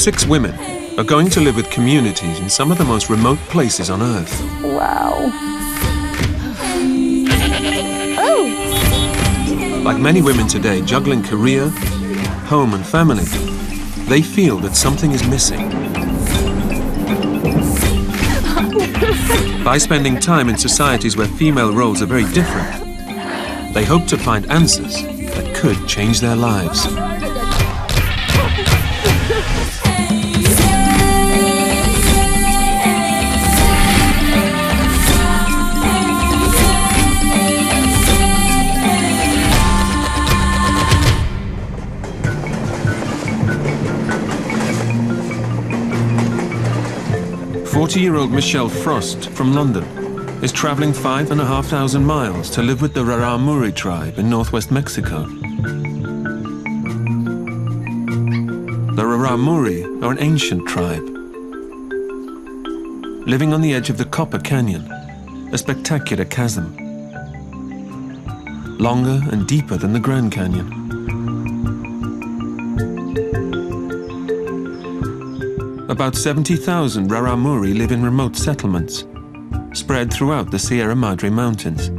6 women are going to live with communities in some of the most remote places on Earth. Wow. Oh. Like many women today, juggling career, home and family, they feel that something is missing. By spending time in societies where female roles are very different, they hope to find answers that could change their lives. Forty-year-old Michelle Frost from London is traveling 5,500 miles to live with the Raramuri tribe in northwest Mexico. The Raramuri are an ancient tribe, living on the edge of the Copper Canyon, a spectacular chasm, longer and deeper than the Grand Canyon. About 70,000 Raramuri live in remote settlements, spread throughout the Sierra Madre Mountains.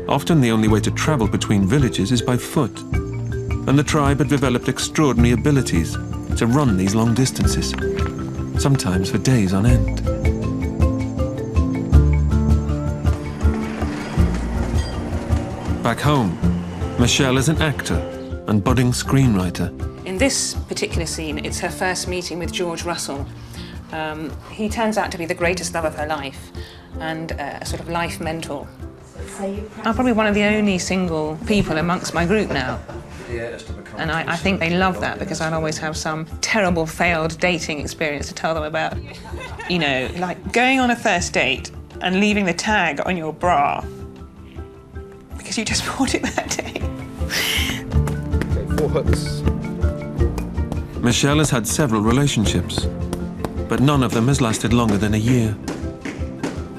Often the only way to travel between villages is by foot, and the tribe had developed extraordinary abilities to run these long distances, sometimes for days on end. Back home, Michelle is an actor and budding screenwriter. In this particular scene, it's her first meeting with George Russell. He turns out to be the greatest love of her life and a sort of life mentor. I'm probably one of the only single people amongst my group now. And I think they love that because I'll always have some terrible failed dating experience to tell them about. You know, like going on a first date and leaving the tag on your bra because you just bought it that day. Okay, 4 hooks. Michelle has had several relationships, but none of them has lasted longer than a year.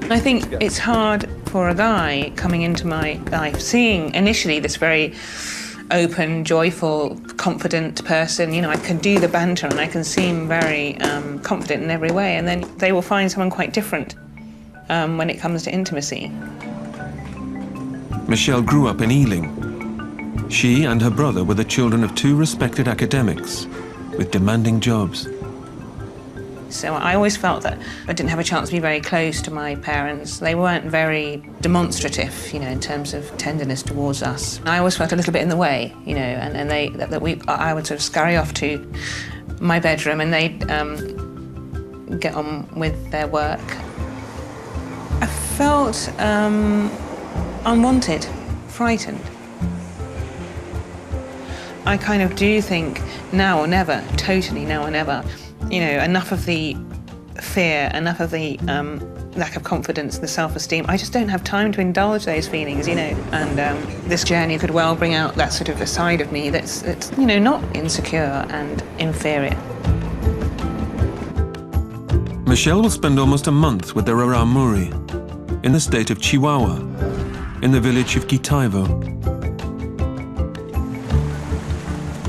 I think it's hard for a guy coming into my life, seeing initially this very open, joyful, confident person. You know, I can do the banter and I can seem very confident in every way, and then they will find someone quite different when it comes to intimacy. Michelle grew up in Ealing. She and her brother were the children of 2 respected academics with demanding jobs. So I always felt that I didn't have a chance to be very close to my parents. They weren't very demonstrative, you know, in terms of tenderness towards us. I always felt a little bit in the way, you know, and I would sort of scurry off to my bedroom and they'd get on with their work. I felt unwanted, frightened. I kind of do think now or never, totally now or never. You know, enough of the fear, enough of the lack of confidence, the self-esteem. I just don't have time to indulge those feelings, you know. And this journey could well bring out that sort of a side of me that's you know, not insecure and inferior. Michelle will spend almost a month with the Raramuri in the state of Chihuahua, in the village of Guitaivo.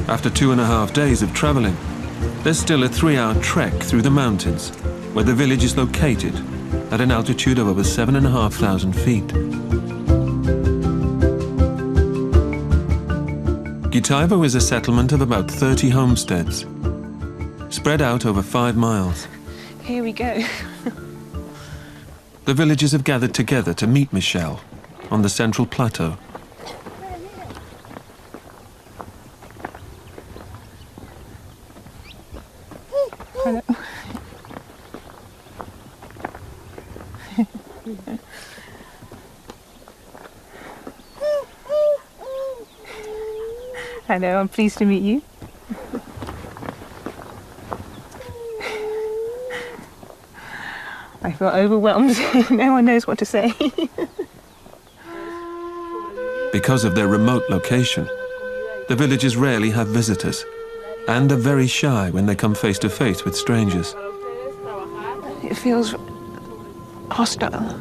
After 2.5 days of traveling, there's still a 3-hour trek through the mountains, where the village is located at an altitude of over 7,500 feet. Guitaivo is a settlement of about 30 homesteads, spread out over 5 miles. Here we go. The villagers have gathered together to meet Michelle on the central plateau. Hello. Hello, I'm pleased to meet you. I feel overwhelmed. No one knows what to say. Because of their remote location, the villagers rarely have visitors and are very shy when they come face to face with strangers. It feels hostile.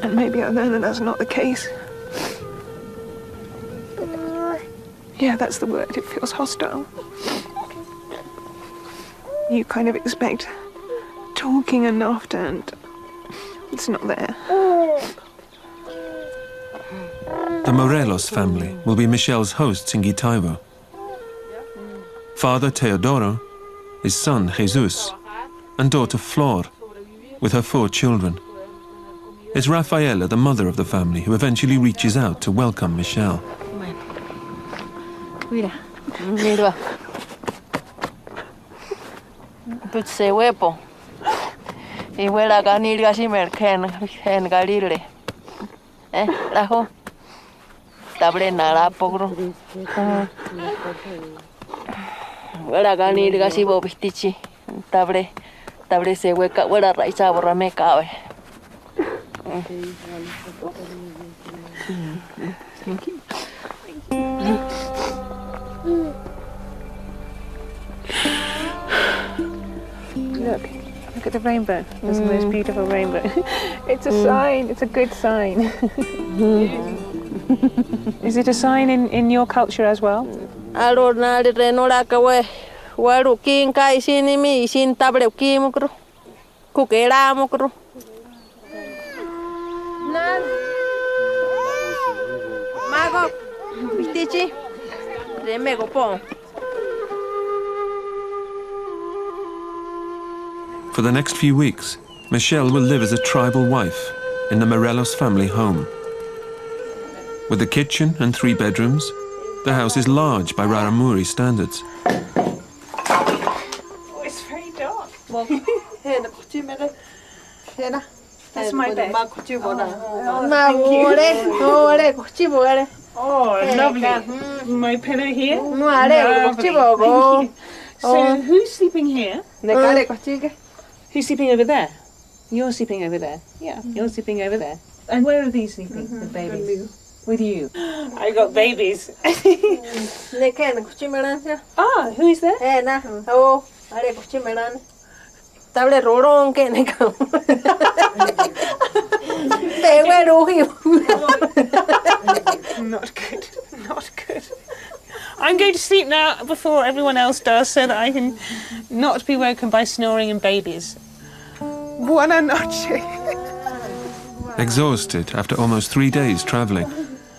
And maybe I know that that's not the case. Yeah, that's the word. It feels hostile. you kind of expect talking and laughter, and it's not there. The Morelos family will be Michelle's hosts in Gitaivo. Father Teodoro, his son Jesus, and daughter Flor, with her 4 children. It's Rafaela, the mother of the family, who eventually reaches out to welcome Michelle. Mira, mira. But se huepo. Y huela ganilga si merken galile. Lajo. Table nara pogro. Huela ganilga si bobistichi. Table se hueca huela raiza borra me cabe. Thank you. Look at the rainbow. It's the most beautiful rainbow. It's a sign, it's a good sign. Is it a sign in your culture as well? Alo na de renola ka we. Waru king kai sinimi sin table kimukro. Kukera mukro. Nan. Mago. Bistichi. Remego pon. For the next few weeks, Michelle will live as a tribal wife in the Morelos family home. With a kitchen and 3 bedrooms, the house is large by Raramuri standards. Oh, it's very dark. That's my bed. Oh, lovely. My pillow here. Lovely. So who's sleeping here? Who's sleeping over there? You're sleeping over there. Yeah, you're sleeping over there. And where are these sleeping, the babies? With you. I got babies. Ah, who is there? Table roron que ne kam. Not good. Not good. I'm going to sleep now before everyone else does, so that I can not be woken by snoring and babies. Buona noche. Exhausted after almost 3 days travelling,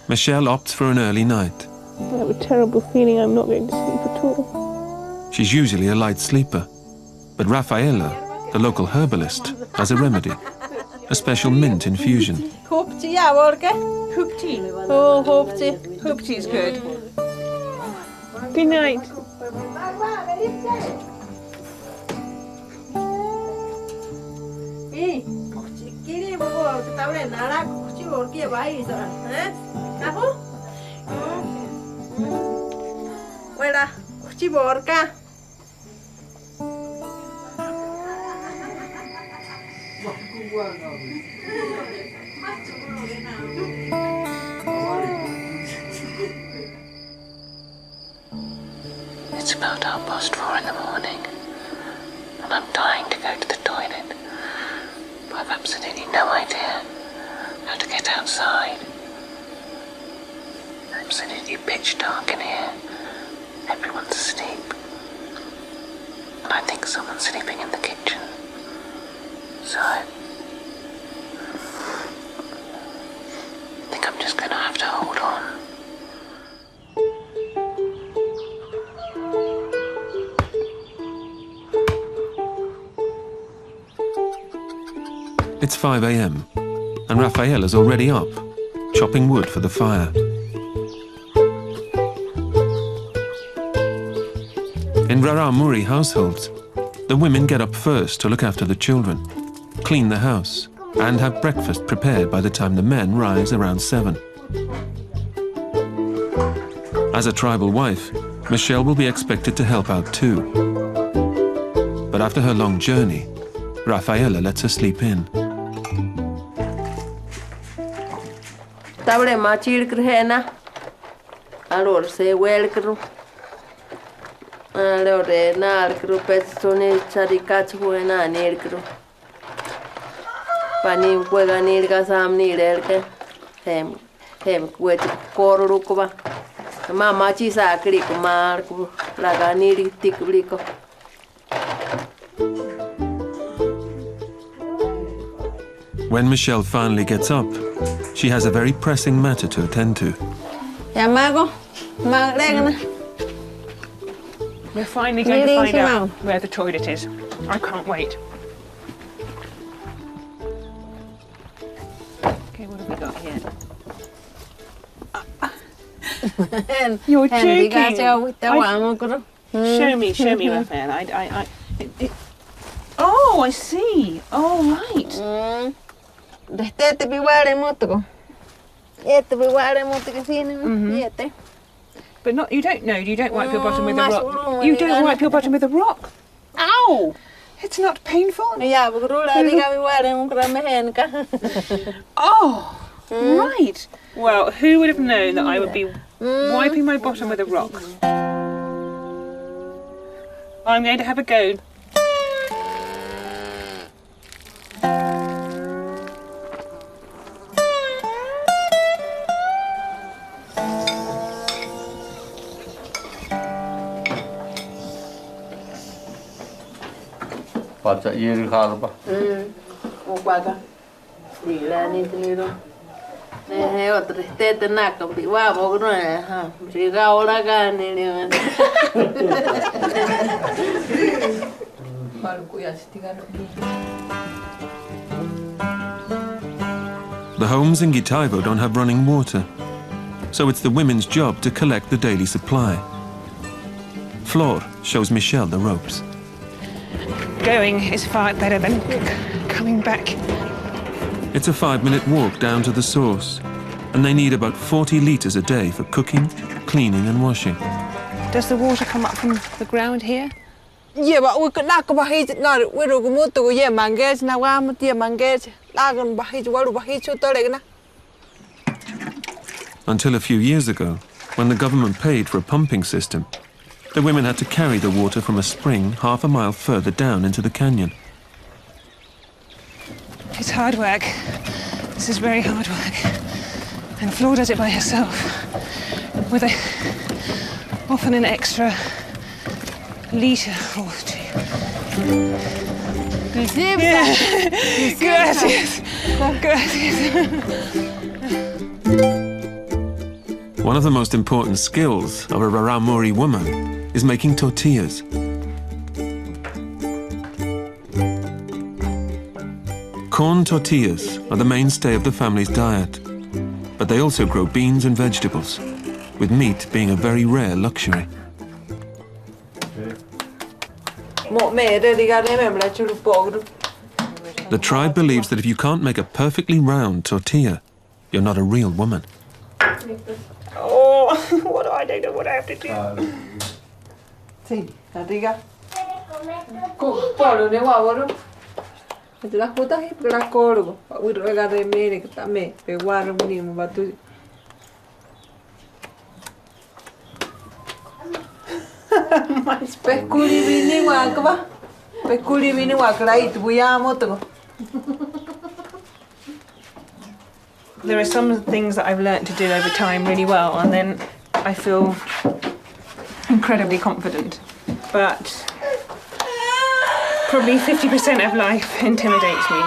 Michelle opts for an early night. I have a terrible feeling I'm not going to sleep at all. She's usually a light sleeper, but Rafaela, the local herbalist, has a remedy, a special mint infusion. Hoopty, ja, worke. Hoopty. Oh, hoopty. Hoopty is good. Good night. It's about 4:30 in the morning, and I'm dying to go to the toilet, but I've absolutely no idea how to get outside. Absolutely pitch dark in here. Everyone's asleep, and I think someone's sleeping in the kitchen. So I think I'm just going to have to hold on. It's 5 a.m. and Rafaela's already up, chopping wood for the fire. In Raramuri households, the women get up first to look after the children, clean the house, and have breakfast prepared by the time the men rise around 7. As a tribal wife, Michelle will be expected to help out too. But after her long journey, Rafaela lets her sleep in. Table machir krena. Alor se wel kru. Alor na kru petsone charikat huena ner kru. Pani juega nirga samni relke. Hem kuet koru kuba. Mama chi sakri kumar ku laga niri tikbriko. When Michelle finally gets up, she has a very pressing matter to attend to. We're finally going to find out where the toilet is. I can't wait. Okay, what have we got here? You're joking. Show me, Raphael. Oh, I see. Oh, right. But not, you don't know, you don't wipe your bottom with a rock. You don't wipe your bottom with a rock. Ow! It's not painful. Oh, right. Well, who would have known that I would be wiping my bottom with a rock? I'm going to have a go. Baca iri kalba. Upaga. Dila ni tiro. Ne otro tete naka bi wa bo no ha. Riga ora ga ni ni. The homes in Gitaivo don't have running water, so it's the women's job to collect the daily supply. Flor shows Michelle the ropes. Going is far better than coming back. It's a 5-minute walk down to the source, and they need about 40 litres a day for cooking, cleaning and washing. Does the water come up from the ground here? Yeah, but we could not go back. Not we don't go to yeah mangas now. I'm the mangas. Lagan back. What back to Tolegna? Until a few years ago, when the government paid for a pumping system, the women had to carry the water from a spring half a mile further down into the canyon. It's hard work. This is very hard work. And Flor does it by herself, with often an extra litre or two. Yeah. Gracias. Gracias. One of the most important skills of a Raramuri woman is making tortillas. Corn tortillas are the mainstay of the family's diet, but they also grow beans and vegetables, with meat being a very rare luxury. The tribe believes that if you can't make a perfectly round tortilla, you're not a real woman. Oh, what do I don't know what I have to do. Sí, arriba. Polo ne waworo. Itu lah kota hip gerak korgo. We regard me que também. Peguaram menino batu. Mas peculi vini wakba. Peculi vini wakla itu buya moto. There are some things that I've learnt to do over time really well, and then I feel incredibly confident. But probably 50% of life intimidates me.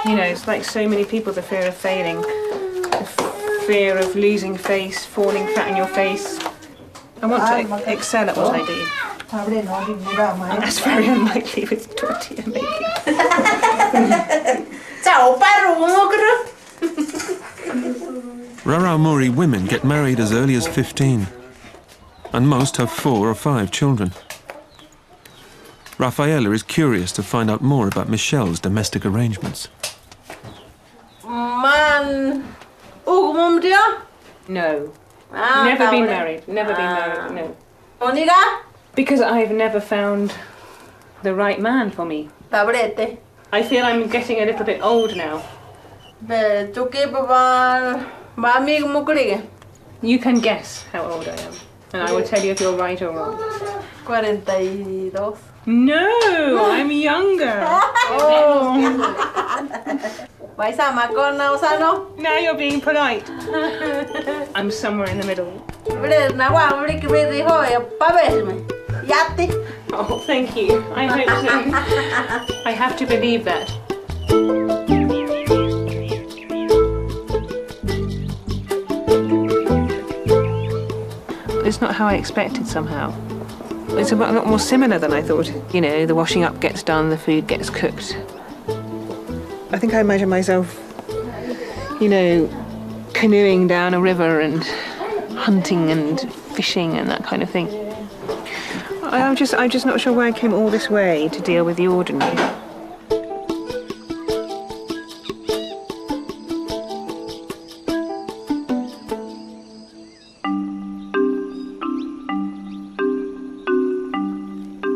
You know, it's like so many people, the fear of failing, the fear of losing face, falling flat on your face. I want to excel at what I do. And that's very unlikely with tortilla making. Raramuri women get married as early as 15, and most have 4 or 5 children. Rafaela is curious to find out more about Michelle's domestic arrangements. Man, No. Never been married. Never been married, no. Oniga? Because I've never found the right man for me. Tabrete. I feel I'm getting a little bit old now. You can guess how old I am, and I will tell you if you're right or wrong. 42. No, I'm younger. Oh. Now you're being polite. I'm somewhere in the middle. Oh, thank you. I hope so. I have to believe that. it's not how I expected somehow. It's a lot more similar than I thought. You know, the washing up gets done, the food gets cooked. I think I imagine myself, you know, canoeing down a river and hunting and fishing and that kind of thing. I'm just not sure why I came all this way to deal with the ordinary.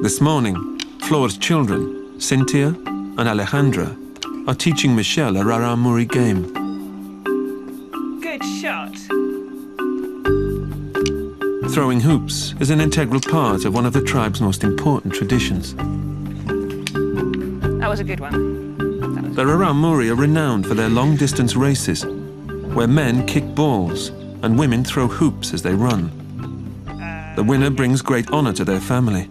This morning, Flora's children, Cynthia and Alejandra, are teaching Michelle a Raramuri game. Good shot. Throwing hoops is an integral part of one of the tribe's most important traditions. That was a good one. The Raramuri are renowned for their long-distance races, where men kick balls and women throw hoops as they run. The winner brings great honor to their family.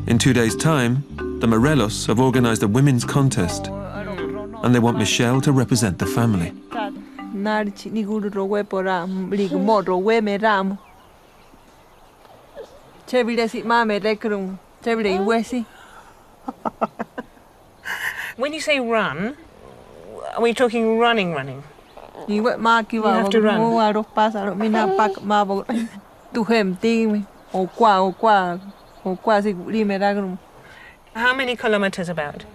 In 2 days' time, the Morelos have organized a women's contest, and they want Michelle to represent the family. When you say run, are we talking running? You have to run. How many kilometers about?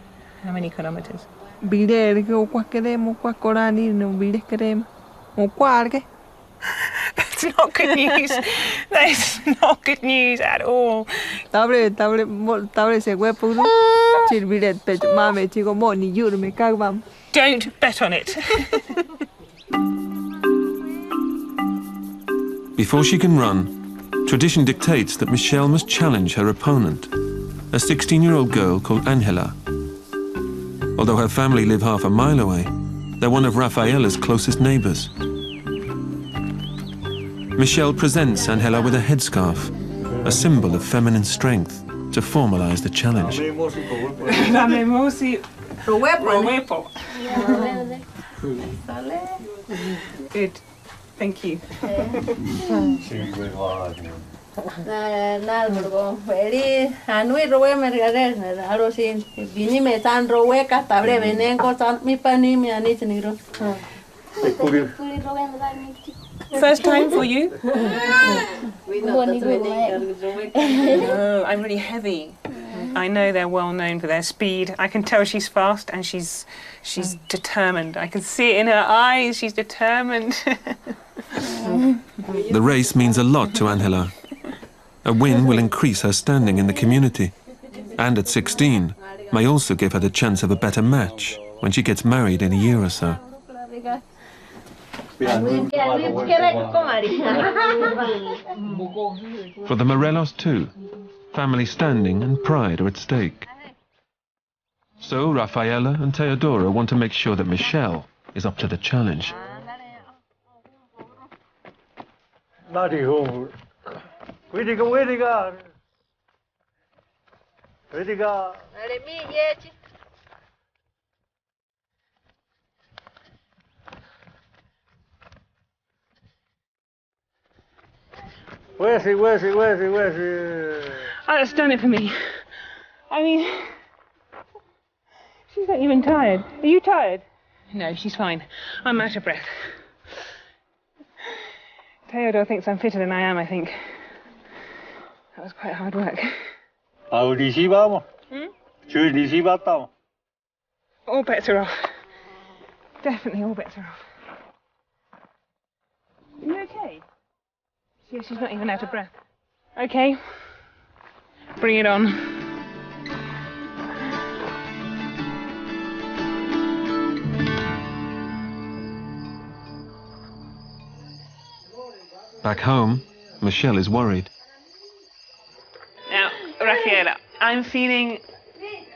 How many kilometers? That's not good news. That is not good news at all. Don't bet on it. Before she can run, tradition dictates that Michelle must challenge her opponent, a 16-year-old girl called Angela. Although her family live half a mile away, they're one of Rafaela's closest neighbors. Michelle presents Angela with a headscarf, a symbol of feminine strength, to formalize the challenge. Good. Thank you. First time for you? No, I'm really heavy. I know they're well known for their speed. I can tell she's fast and she's determined. I can see it in her eyes. She's determined. The race means a lot to Angela. A win will increase her standing in the community, and at 16, may also give her the chance of a better match when she gets married in a year or so. For the Morelos too, family standing and pride are at stake. So Rafaela and Teodora want to make sure that Michelle is up to the challenge. Oh, that's done it for me. I mean, she's not even tired. Are you tired? No, she's fine. I'm out of breath. Theodore thinks I'm fitter than I am, I think. That was quite hard work. All bets are off. Definitely all bets are off. Are you okay? She's not even out of breath. Okay. Bring it on. Back home, Michelle is worried. Now, Rafaela, I'm feeling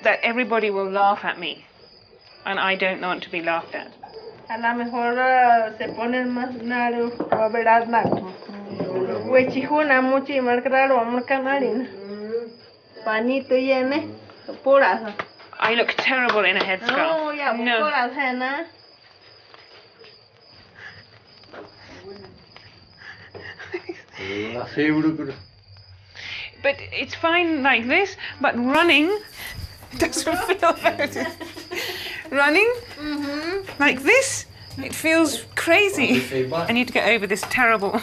that everybody will laugh at me, and I don't want to be laughed at. A lo mejor se ponen más naru, ¿verdad, Nato? Huechijuna mucho y más claro, amor canarin. Panito llene, puras. I look terrible in a headscarf. No, ya, puras, ¿no? But it's fine like this, but running doesn't feel very good. Running like this, it feels crazy. I need to get over this terrible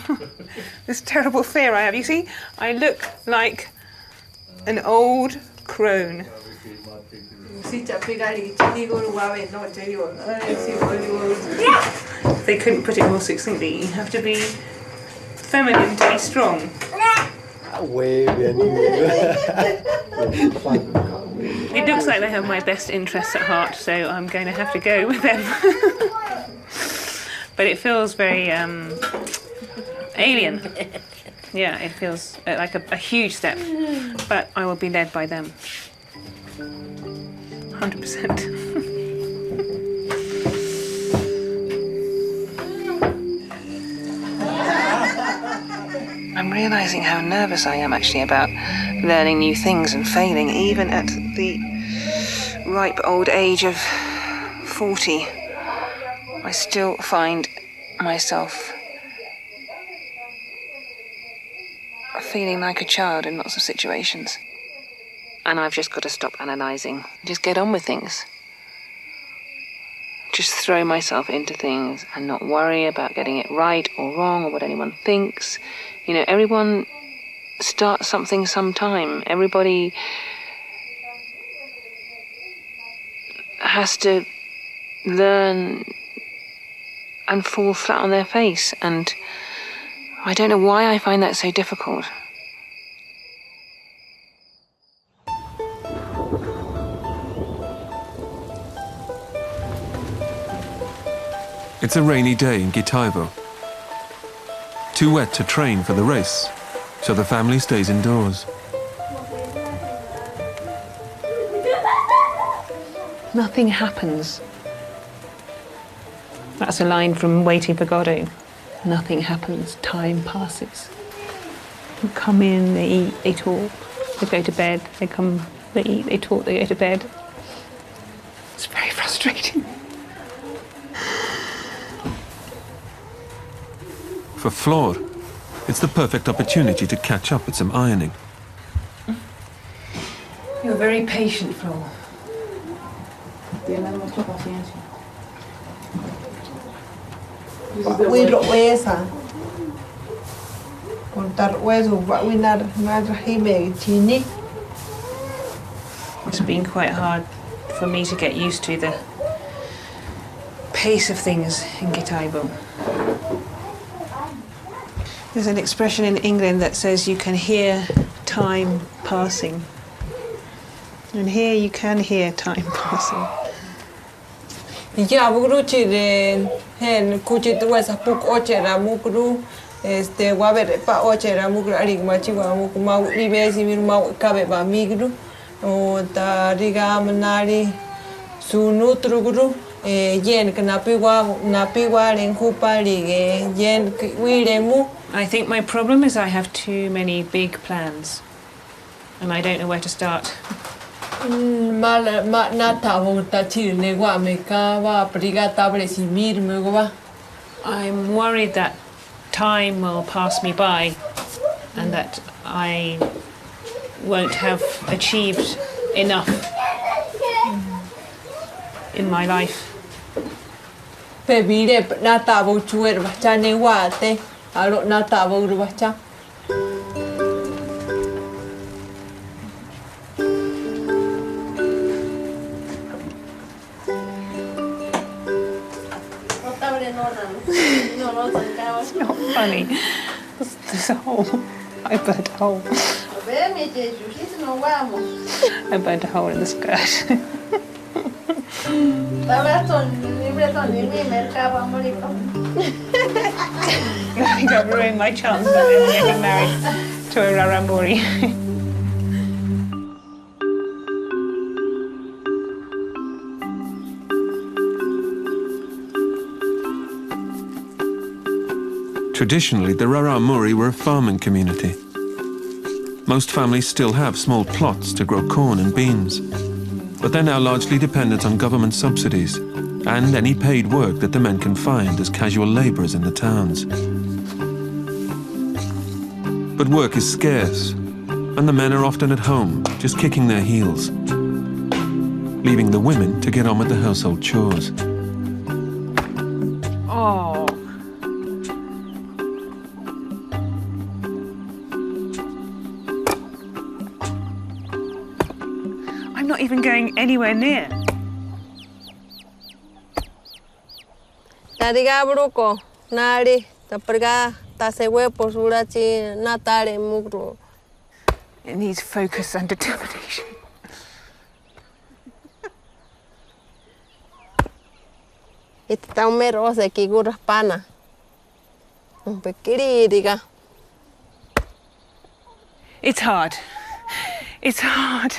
fear I have. You see, I look like an old crone. They couldn't put it more succinctly. You have to be feminine to be strong. It looks like they have my best interests at heart, so I'm going to have to go with them. But it feels very alien. Yeah, it feels like a huge step, but I will be led by them. 100%. I'm realising how nervous I am actually about learning new things and failing, even at the ripe old age of 40. I still find myself feeling like a child in lots of situations. And I've just got to stop analysing, just get on with things. Just throw myself into things and not worry about getting it right or wrong or what anyone thinks. You know, everyone starts something sometime. Everybody has to learn and fall flat on their face. And I don't know why I find that so difficult. It's a rainy day in Gitaivo. Too wet to train for the race, so the family stays indoors. Nothing happens. That's a line from Waiting for Godot. Nothing happens, time passes. They come in, they eat, they talk, they go to bed, they come, they eat, they talk, they go to bed. It's very frustrating. For Flor, it's the perfect opportunity to catch up with some ironing. You're very patient, Flor. It's been quite hard for me to get used to the pace of things in Gitaivo. There's an expression in England that says you can hear time passing. And here you can hear time passing. Ya, hen kuchit wesa puk ochera mukru waber pa ochera mukru arig machiwa muk mau libesi mir mau kabe ba migru o ta riga manari sunutru guru yen napiwa len kupali yen wiremu. I think my problem is I have too many big plans and I don't know where to start. I'm worried that time will pass me by and that I won't have achieved enough in my life. It's not funny. There's a hole. I burnt a hole. I burnt a hole in the skirt. I think I've ruined my chances of getting married to a Raramuri. Traditionally, the Rarámuri were a farming community. Most families still have small plots to grow corn and beans, but they're now largely dependent on government subsidies and any paid work that the men can find as casual labourers in the towns. But work is scarce, and the men are often at home, just kicking their heels, leaving the women to get on with the household chores. Oh. I'm not even going anywhere near. Tadiga bruco, nari, taperga, tase huepo, surachi, natare, mugro. It needs focus and determination. Ita un mero se kigura pana. Un pequiriga. It's hard. It's hard.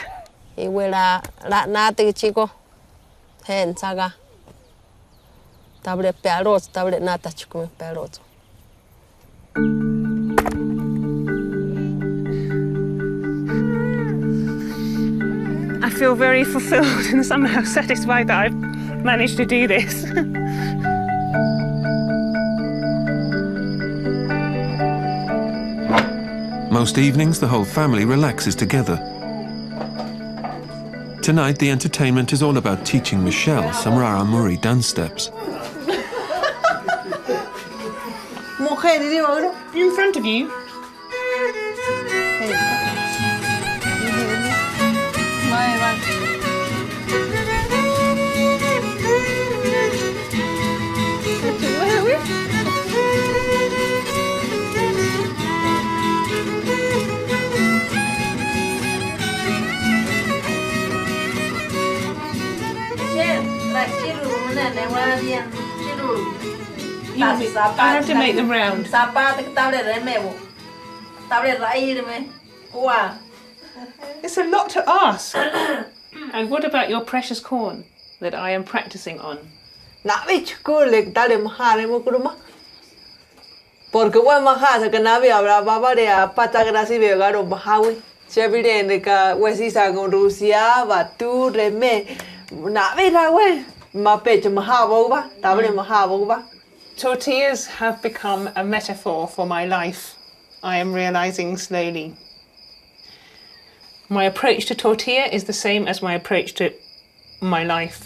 Iguela la nate chico. Hen saga. Tabre perros, tabre nata chico perros. I feel very fulfilled and somehow satisfied that I've managed to do this. Most evenings, the whole family relaxes together. Tonight, the entertainment is all about teaching Michelle some Raramuri dance steps. In front of you. I have to make them round. It's a lot to ask. And what about your precious corn that I am practicing on? Porque wa mahasa kanabi abra baba de patagrasi vegaro bahawi. Chevire ka wesisa con Rusia batu reme. Na vera we ma pecho mahabo tabre mahabo. Tortillas have become a metaphor for my life. I am realizing slowly. My approach to tortilla is the same as my approach to my life.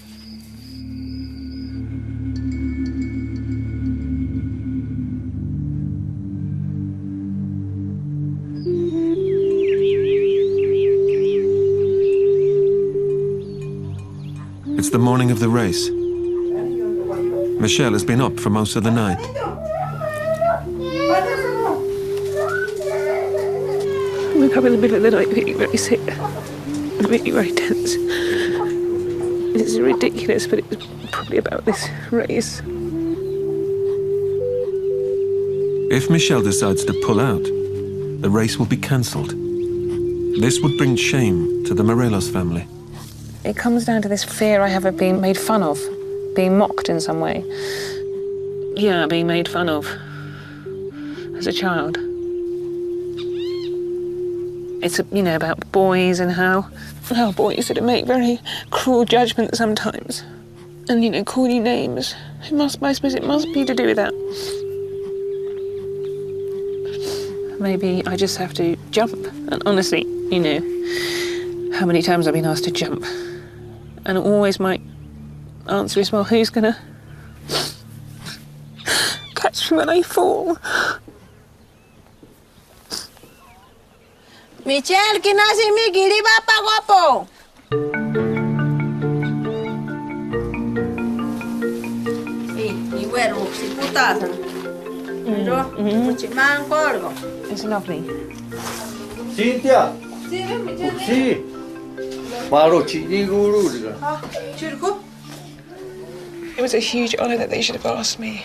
It's the morning of the race. Michelle has been up for most of the night. I woke up in the middle of the night feeling very sick and really very tense. It's ridiculous, but it's probably about this race. If Michelle decides to pull out, the race will be cancelled. This would bring shame to the Morelos family. It comes down to this fear I have of being made fun of, being mocked in some way. Yeah, being made fun of as a child. It's, about boys and how boys sort of make very cruel judgments sometimes. And, call you names. I suppose it must be to do with that. Maybe I just have to jump. And honestly, how many times I've been asked to jump. And always my answer is, well, who's gonna catch me when I fall? Michelle, kinasi mi giri bapa gopo. Iguero, si putaza. Pero, muchimán corgo. It's lovely. Cynthia. Sí. Maro chiguru. Chirko? It was a huge honour that they should have asked me.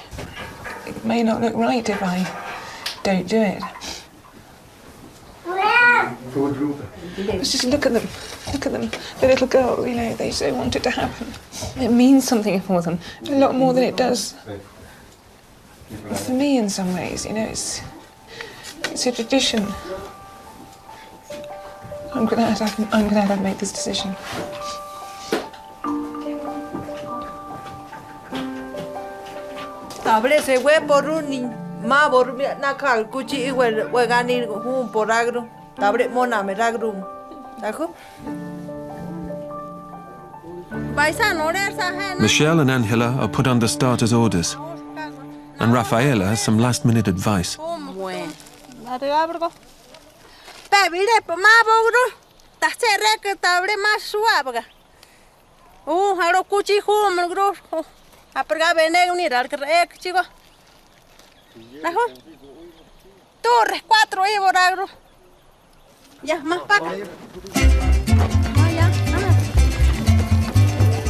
It may not look right if I don't do it. But just look at them, the little girls, they so want it to happen. It means something for them, a lot more than it does for me in some ways, it's a tradition. I'm glad I've made this decision. Tabre se hue por un Ma bor na kal kuchi we gani hu poragro. Tabre mona me ragro. Dako? Michelle and Angela are put under starters' orders, and Rafaela has some last-minute advice.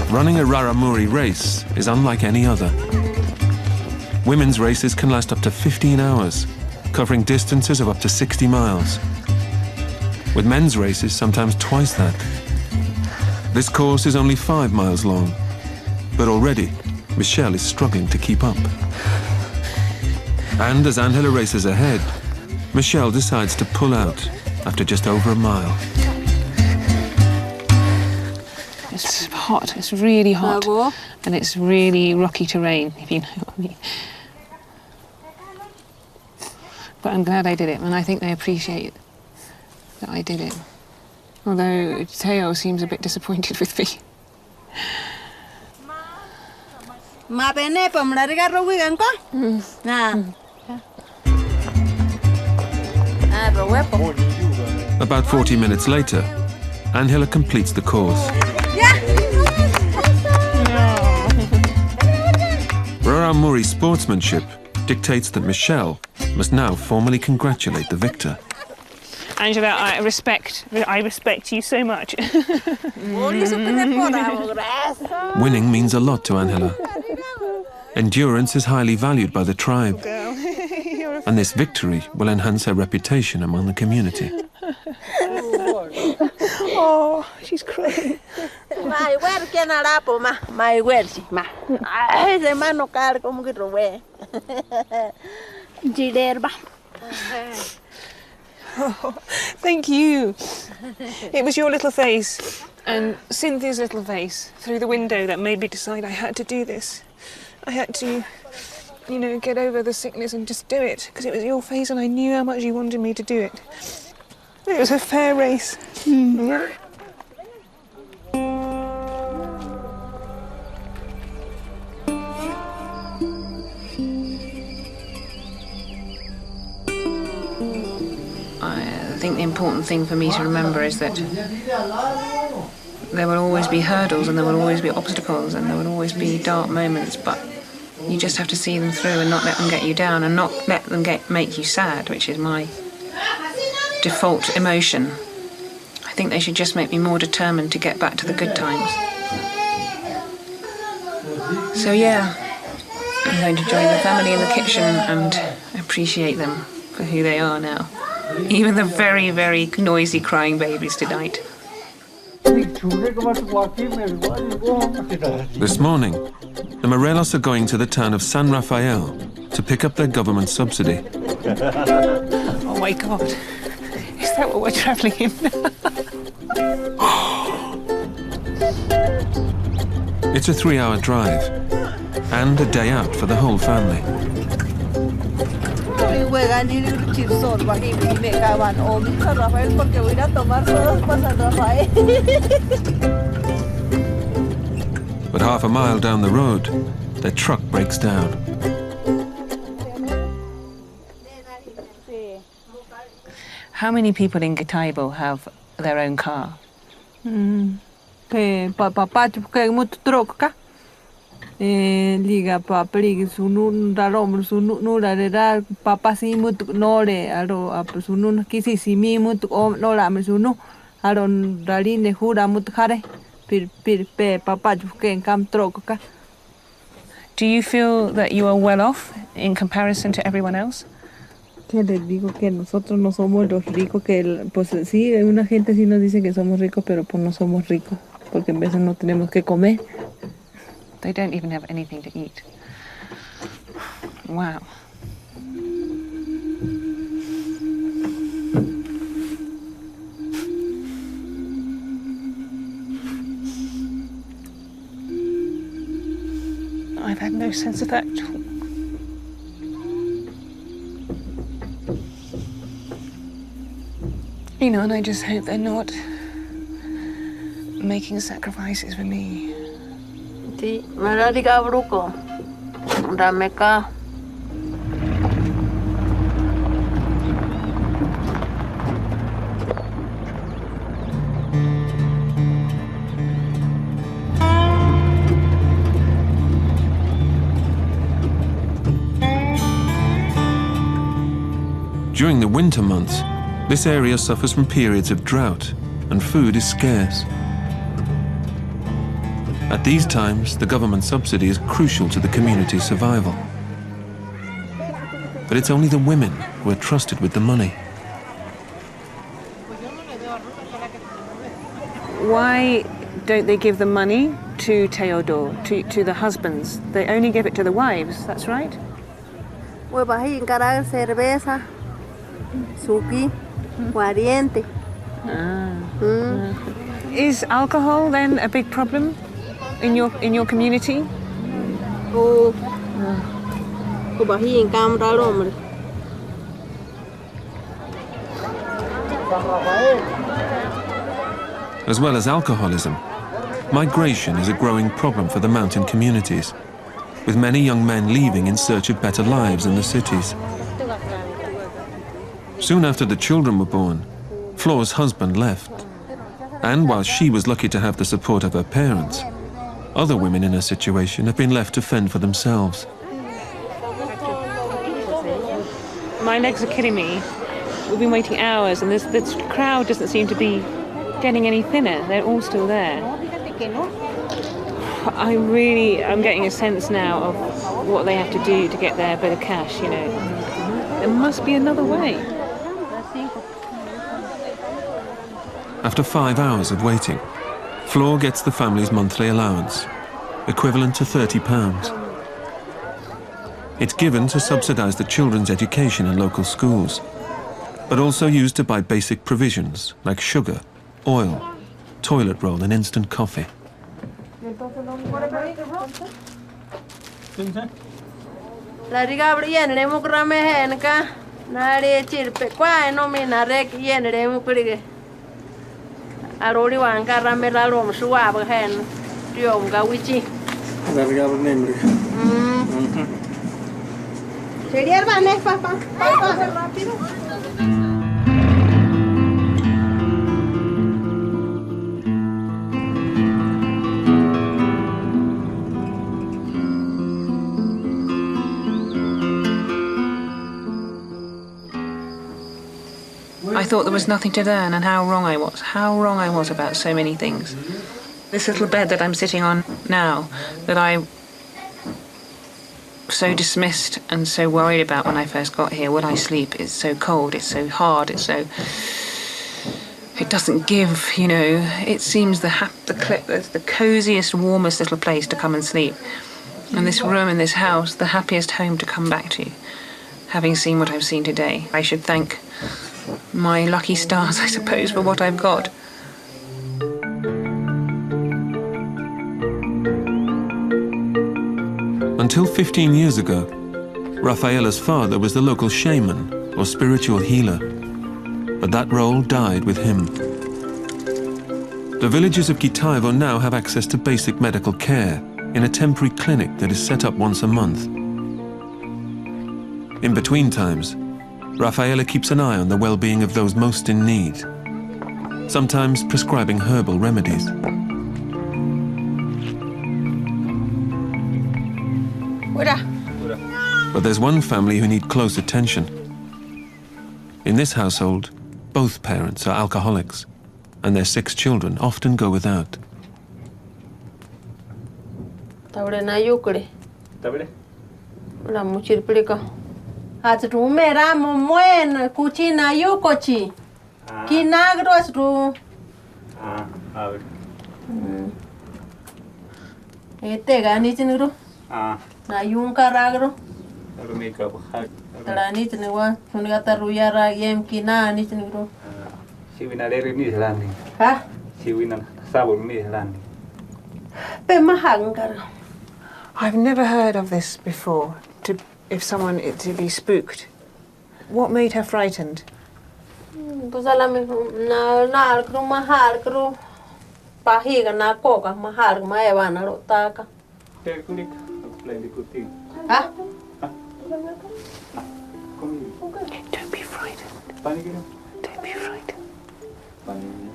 Running a Raramuri race is unlike any other. Women's races can last up to 15 hours, covering distances of up to 60 miles. With men's races, sometimes twice that. This course is only 5 miles long, but already Michelle is struggling to keep up. And as Angela races ahead, Michelle decides to pull out after just over a mile. It's hot, it's really hot, and it's really rocky terrain, if you know what I mean. But I'm glad I did it, and I think they appreciate that I did it. Although Teo seems a bit disappointed with me. About 40 minutes later, Angela completes the course. Raramuri sportsmanship dictates that Michelle must now formally congratulate the victor. Angela, I respect you so much. Winning means a lot to Angela. Endurance is highly valued by the tribe, and this victory will enhance her reputation among the community. Oh, she's crying. Oh, thank you. It was your little face and Cynthia's little face through the window that made me decide I had to do this. I had to, you know, get over the sickness and just do it, because it was your face and I knew how much you wanted me to do it. It was a fair race. Yeah. I think the important thing for me to remember is that there will always be hurdles and there will always be obstacles and there will always be dark moments, but you just have to see them through and not let them get you down and not let them make you sad, which is my default emotion. I think they should just make me more determined to get back to the good times. So yeah, I'm going to join the family in the kitchen and appreciate them for who they are now. Even the very, very noisy crying babies tonight. This morning, the Morelos are going to the town of San Rafael to pick up their government subsidy. Oh my God, is that what we're travelling in? It's a 3-hour drive and a day out for the whole family. But half a mile down the road, their truck breaks down. How many people in Gataibo have their own car? Liga papri sunun Raramuri sunun rara papa si mut nore aro ap sunun kisi simi mut no la me sunu aron rarine hura mut khare pir pe papa juken kam troka. Do you feel that you are well off in comparison to everyone else? Que les digo que nosotros no somos los ricos, que pues sí, hay una gente sí nos dice que somos ricos, pero pues no somos ricos, porque en veces no tenemos que comer. They don't even have anything to eat. Wow. I've had no sense of that at all. You know, and I just hope they're not making sacrifices for me. Ti, marari ka bruko. Dame ka. During the winter months, this area suffers from periods of drought and food is scarce. At these times, the government subsidy is crucial to the community's survival. But it's only the women who are trusted with the money. Why don't they give the money to Teodor, to the husbands? They only give it to the wives, that's right? Voy bajar encargar cerveza, suki, guariente. Is alcohol then a big problem in your community? Voy bajar encargar Raramuri. As well as alcoholism, migration is a growing problem for the mountain communities, with many young men leaving in search of better lives in the cities. Soon after the children were born, Flora's husband left. And while she was lucky to have the support of her parents, other women in her situation have been left to fend for themselves. My legs are killing me. We've been waiting hours and this crowd doesn't seem to be getting any thinner. They're all still there. I'm getting a sense now of what they have to do to get their bit of cash, you know. There must be another way. After 5 hours of waiting, Flor gets the family's monthly allowance, equivalent to £30. It's given to subsidise the children's education in local schools, but also used to buy basic provisions like sugar, oil, toilet roll and instant coffee. La riga brien le mukrame hen ka na re chirpe kwa no me na rek yen re mukrige. Arori wan ka rame la rom suwa ba hen tiom ga wichi. La riga brien. Seriar bane papa. Papa rápido. I thought there was nothing to learn and how wrong I was about so many things. This little bed that I'm sitting on now, that I so dismissed and so worried about when I first got here, when I sleep, it's so cold, it's so hard, it doesn't give, you know. It seems the coziest, warmest little place to come and sleep. And this room in this house, the happiest home to come back to, having seen what I've seen today. I should thank my lucky stars, I suppose, for what I've got. Until 15 years ago, Rafaela's father was the local shaman or spiritual healer, but that role died with him. The villagers of Kitaevo now have access to basic medical care in a temporary clinic that is set up once a month. In between times, Rafaela keeps an eye on the well-being of those most in need, sometimes prescribing herbal remedies. But there's one family who need close attention. In this household, both parents are alcoholics, and their 6 children often go without. Tabre na yukre. Tabre. La muchir plico. Hats rumera momuen cucina yukochi. Kinagros ru. A ver. Este ganitinu. Na yunka ragro. Rumika bahag. Taranitinu wa sunigata ruyara yem kina nitinu. Siwina leri ni selani. Ha? Siwina sabur ni selani. Pe mahangara. I've never heard of this before, to be spooked. What made her frightened? Pues a la mejor na creo mahal creo pahiga na coca mahal ma evana rotaka. Kunik, play the good thing. Ah? Don't be frightened. Panik ini. Don't be frightened. Panik.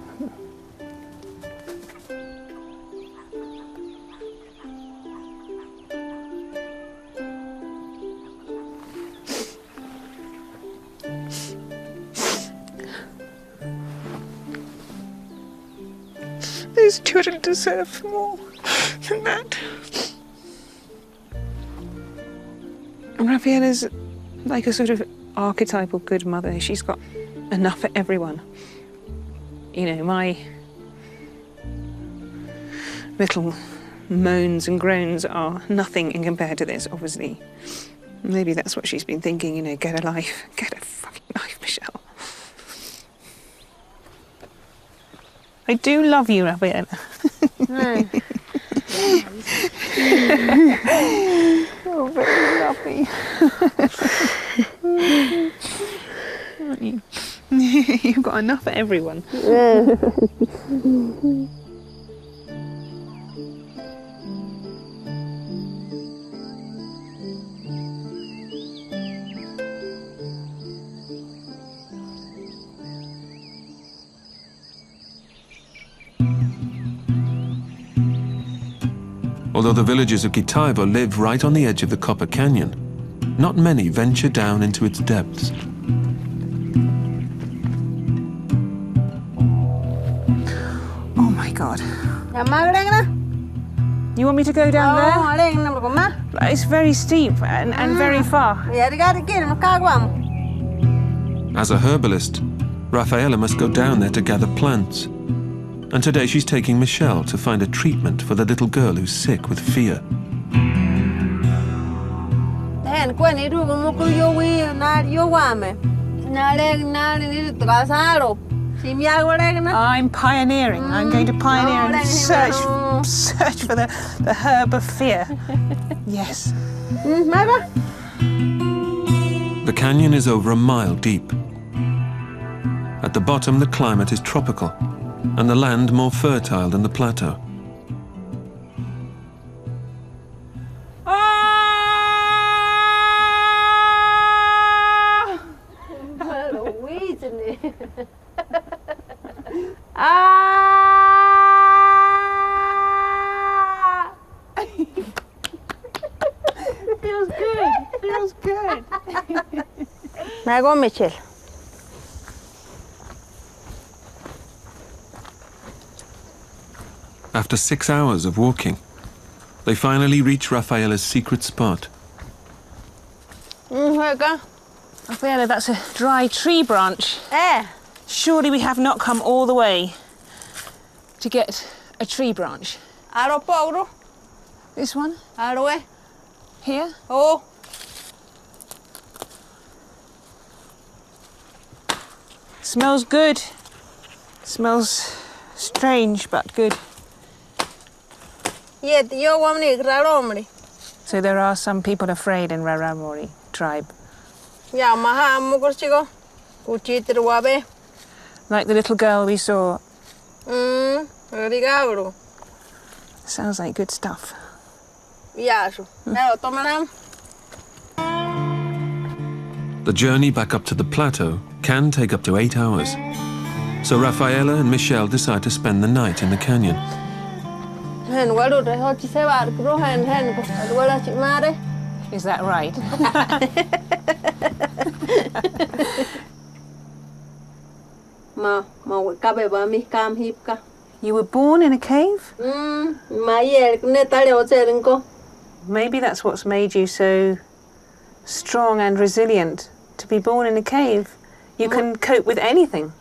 These children deserve more than that. Rafaela's like a sort of archetypal good mother. She's got enough for everyone. You know, my little moans and groans are nothing in compared to this, obviously. Maybe that's what she's been thinking, you know, get a life. Get a fucking life, Michelle. I do love you, Rafaela. Oh, very lovely. Aren't you? You've got enough for everyone. Although the villagers of Kitaivo live right on the edge of the Copper Canyon, not many venture down into its depths. Oh my God. You want me to go down there? It's very steep and very far. As a herbalist, Rafaela must go down there to gather plants. And today she's taking Michelle to find a treatment for the little girl who's sick with fear. I'm pioneering. I'm going to pioneer and search for the herb of fear. Yes. The canyon is over a mile deep. At the bottom, the climate is tropical, and the land more fertile than the plateau. Feels good. Feels good. Go, Michelle. After 6 hours of walking, they finally reach Rafaela's secret spot. Rafaela, that's a dry tree branch. Surely we have not come all the way to get a tree branch. This one? Here? Oh. Smells good. Smells strange, but good. Raramuri. So there are some people afraid in Raramuri tribe. Like the little girl we saw. Sounds like good stuff. The journey back up to the plateau can take up to 8 hours. So Rafaela and Michelle decide to spend the night in the canyon. Is that right? You were born in a cave? Maybe that's what's made you so strong and resilient, to be born in a cave. You can cope with anything.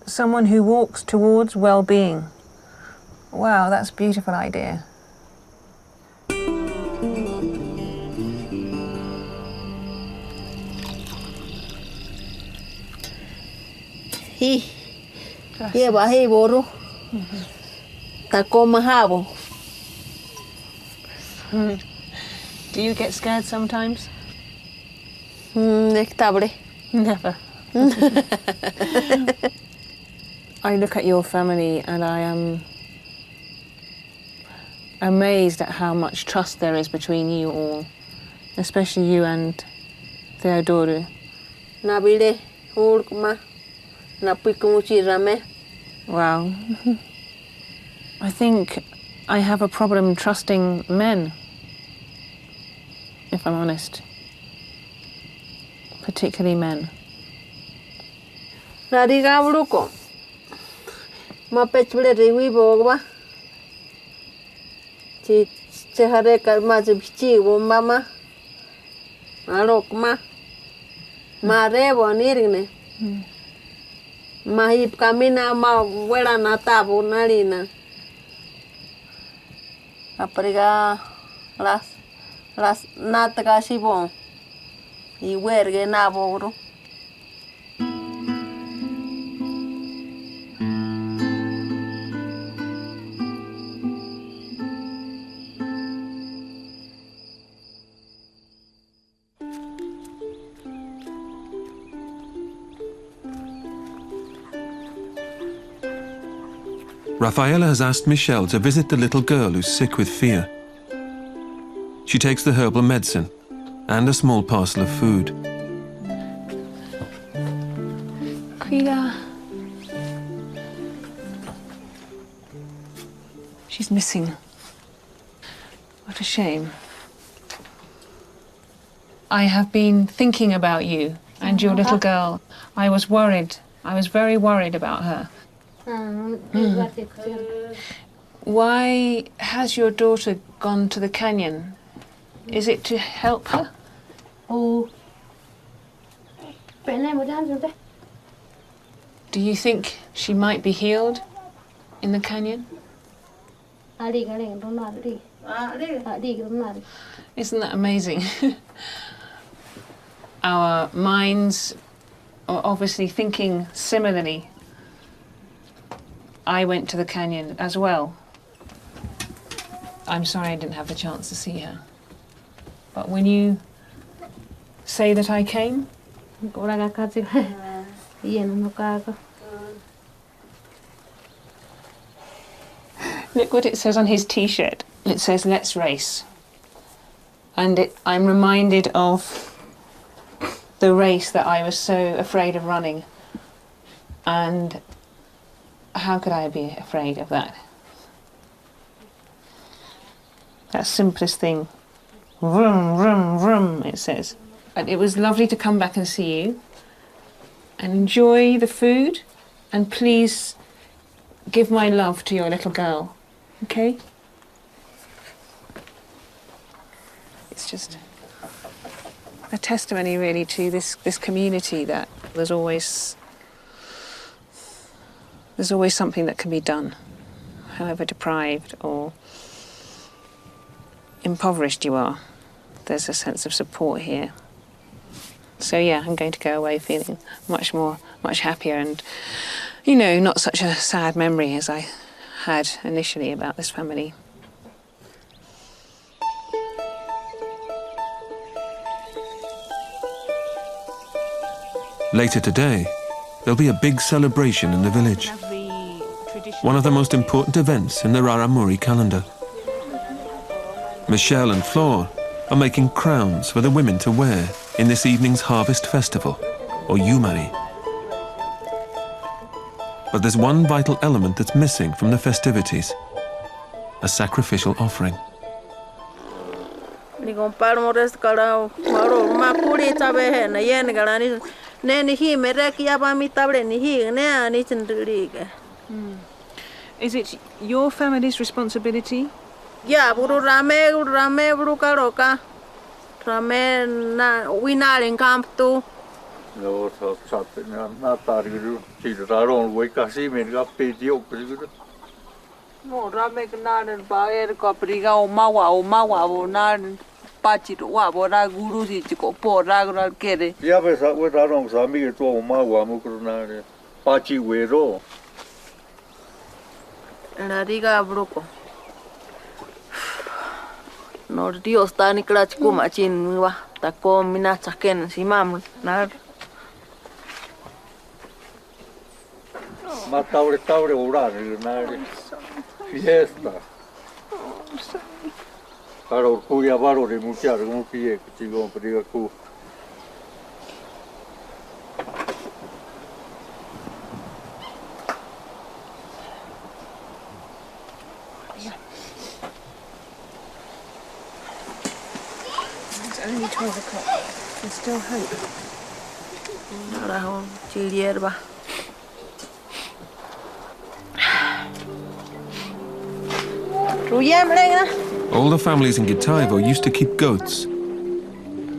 Someone who walks towards well-being. Wow, that's a beautiful idea. Ye ba he boru. Ta koma habo. Do you get scared sometimes? Never. Never. I look at your family and I am amazed at how much trust there is between you all, especially you and Theodore. Nabile, Hulkma, Napikumuchi Rame. Wow. I think I have a problem trusting men, if I'm honest. Particularly men. Nadiga Bruco. Ma petchule riwi bogba. Chehare karma chichi mama. Marokma. Mare bonirine. Mahip camina ma wera natabo narina. Apriga las natagashi bon. Y huergue naboro. Rafaela has asked Michelle to visit the little girl who's sick with fear. She takes the herbal medicine and a small parcel of food. Krida. She's missing. What a shame. I have been thinking about you and your little girl. I was worried. I was very worried about her. Why has your daughter gone to the canyon? Is it to help her? Do you think she might be healed in the canyon? Isn't that amazing? Our minds are obviously thinking similarly. I went to the canyon as well. I'm sorry I didn't have the chance to see her. But when you say that I came, look what it says on his t-shirt. It says, "Let's race." And I'm reminded of the race that I was so afraid of running. And how could I be afraid of that? That simplest thing. Vroom, vroom, vroom, it says. And it was lovely to come back and see you and enjoy the food, and please give my love to your little girl, okay? It's just a testimony really to this community, that there's always something that can be done, however deprived or impoverished you are. There's a sense of support here. So yeah, I'm going to go away feeling much happier and, you know, not such a sad memory as I had initially about this family. Later today, there'll be a big celebration in the village. One of the most important events in the Raramuri calendar. Michelle and Flor are making crowns for the women to wear in this evening's harvest festival, or Yumari. But there's one vital element that's missing from the festivities: a sacrificial offering. Is it your family's responsibility? Yeah, buru rame buru karoka. Rame na winaling camp too. No, so not targeted. She's around wake up, see me, got paid you. No, rame kanan baer kapriga o nan pachi wa bora guru si ko pora kere. Yeah, but we're around Sami to Omawa Mukruna, Pachi Wero. La riga bruco. No Dios está ni crach kuma chin wa ta komina chaken si mam na. Ma taure orare nare. Fiesta. Caro cuia varo de muchar un pie chigo priga cu. It's only 12 o'clock. There's still hope. Ahora un hierba. All the families in Gitaivo used to keep goats.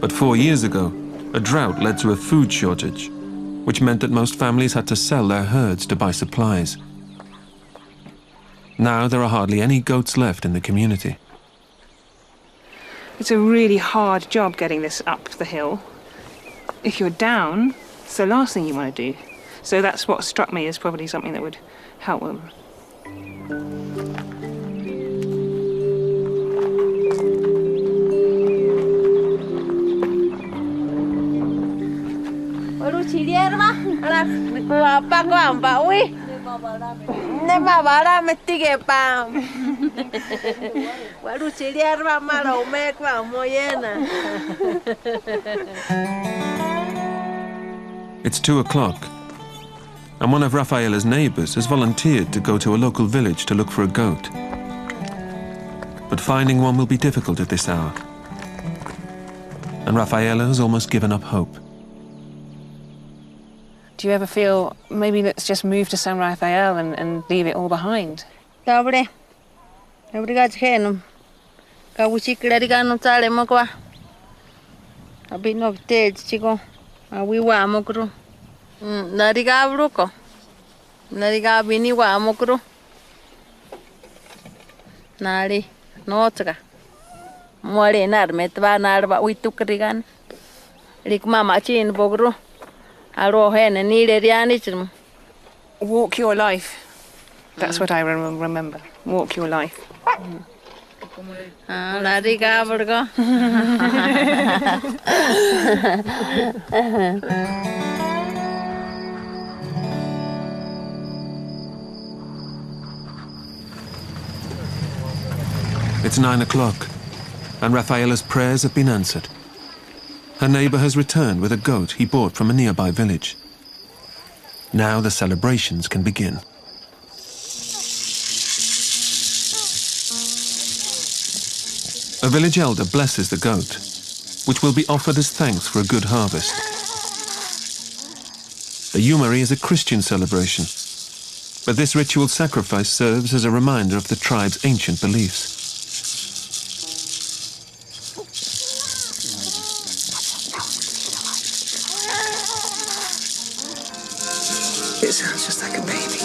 But 4 years ago, a drought led to a food shortage, which meant that most families had to sell their herds to buy supplies. Now there are hardly any goats left in the community. It's a really hard job getting this up the hill. If you're down, it's the last thing you want to do. So that's what struck me as probably something that would help them. It's 2 o'clock, and one of Rafaela's neighbors has volunteered to go to a local village to look for a goat. But finding one will be difficult at this hour, and Rafaela has almost given up hope. Do you ever feel maybe let's just move to San Rafael and leave it all behind? Dobre. Obrigado, Renom. Kabuchikirarigano tale mokwa. Abino viteji chico. Awiwa mokru. Nariga bruco. Nariga biniwa mokru. Nari. Notra. More nar metva narba uitukrigan. Rik mama chin bogru. Walk your life. That's what I remember. Walk your life. It's 9 o'clock, and Rafaela's prayers have been answered. Her neighbor has returned with a goat he bought from a nearby village. Now the celebrations can begin. A village elder blesses the goat, which will be offered as thanks for a good harvest. The Yumari is a Christian celebration, but this ritual sacrifice serves as a reminder of the tribe's ancient beliefs. It sounds just like a baby.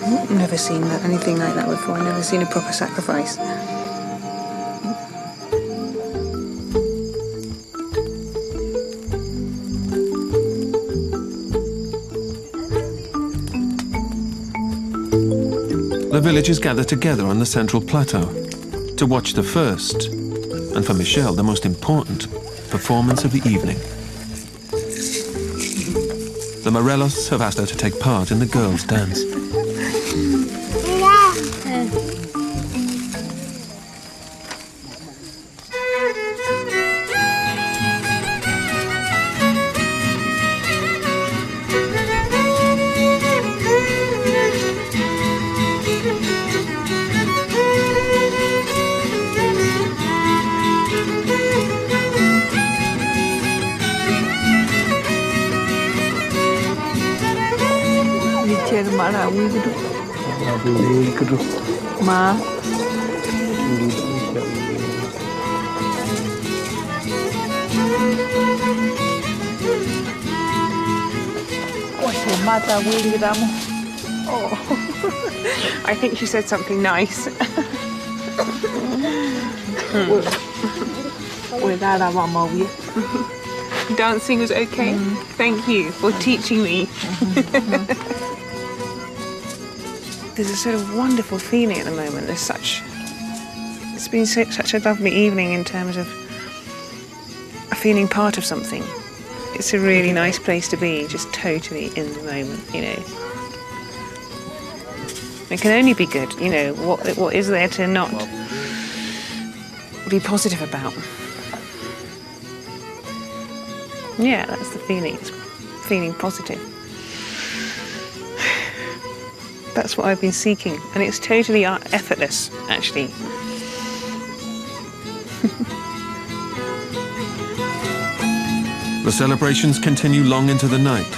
I've never seen anything like that before. I've never seen a proper sacrifice. The villagers gather together on the central plateau to watch the first, and for Michelle, the most important, performance of the evening. The Morelos have asked her to take part in the girls' dance. Ma. Oh, I think she said something nice. Dancing was okay? Thank you for teaching me. There's a sort of wonderful feeling at the moment. It's been such a lovely evening in terms of feeling part of something. It's a really nice place to be, just totally in the moment, you know. It can only be good, you know. What is there to not be positive about? Yeah, that's the feeling. It's feeling positive. That's what I've been seeking, and it's totally effortless, actually. The celebrations continue long into the night,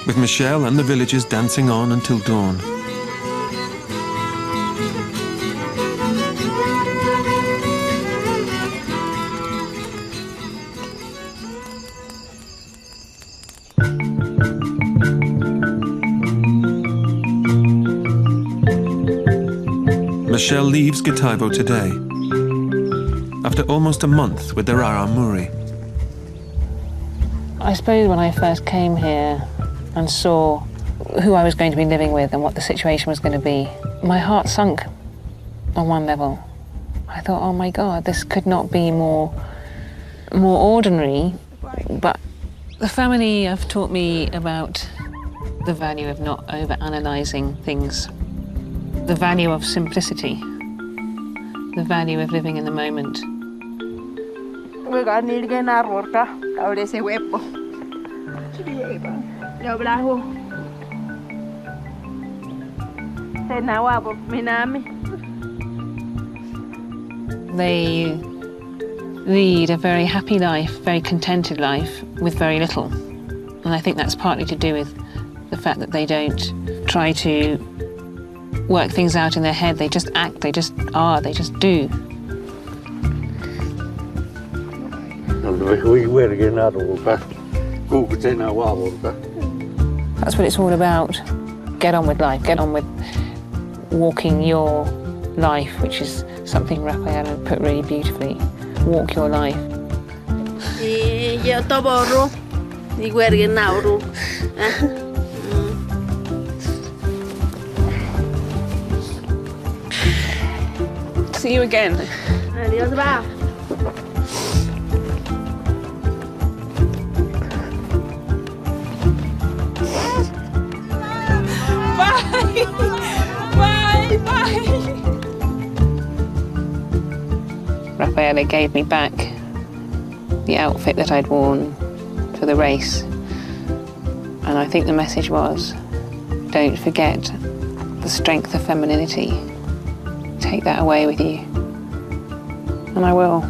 with Michelle and the villagers dancing on until dawn. Michelle leaves Gitaivo today, after almost a month with the Raramuri. I suppose when I first came here and saw who I was going to be living with and what the situation was going to be, my heart sunk on one level. I thought, oh my God, this could not be more ordinary. But the family have taught me about the value of not over-analysing things, the value of simplicity, the value of living in the moment. They lead a very happy life, very contented life with very little. And I think that's partly to do with the fact that they don't try to work things out in their head. They just act, they just are, they just do. That's what it's all about. Get on with life, get on with walking your life, which is something Raphael put really beautifully. Walk your life. See you again. Adiós, va. Bye, bye. Raphael gave me back the outfit that I'd worn for the race. And I think the message was, don't forget the strength of femininity. Take that away with you. And I will.